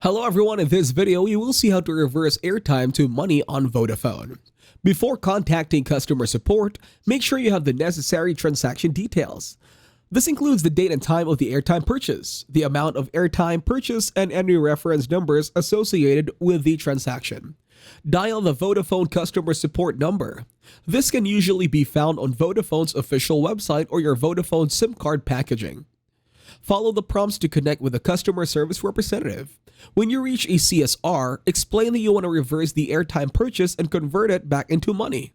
Hello everyone, in this video you will see how to reverse airtime to money on Vodafone. Before contacting customer support, make sure you have the necessary transaction details. This includes the date and time of the airtime purchase, the amount of airtime purchase, and any reference numbers associated with the transaction. Dial the Vodafone customer support number. This can usually be found on Vodafone's official website or your Vodafone SIM card packaging. Follow the prompts to connect with a customer service representative. When you reach a CSR, explain that you want to reverse the airtime purchase and convert it back into money.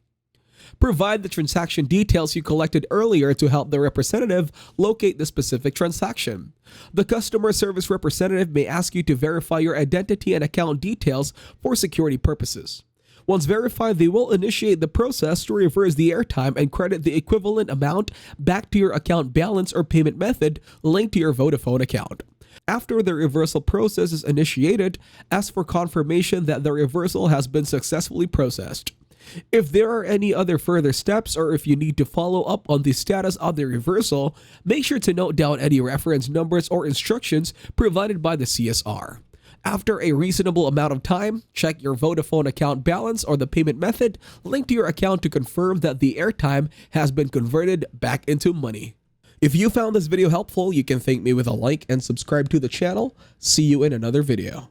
Provide the transaction details you collected earlier to help the representative locate the specific transaction. The customer service representative may ask you to verify your identity and account details for security purposes. Once verified, they will initiate the process to reverse the airtime and credit the equivalent amount back to your account balance or payment method linked to your Vodafone account. After the reversal process is initiated, ask for confirmation that the reversal has been successfully processed. If there are any other further steps or if you need to follow up on the status of the reversal, make sure to note down any reference numbers or instructions provided by the CSR. After a reasonable amount of time, check your Vodafone account balance or the payment method linked to your account to confirm that the airtime has been converted back into money. If you found this video helpful, you can thank me with a like and subscribe to the channel. See you in another video.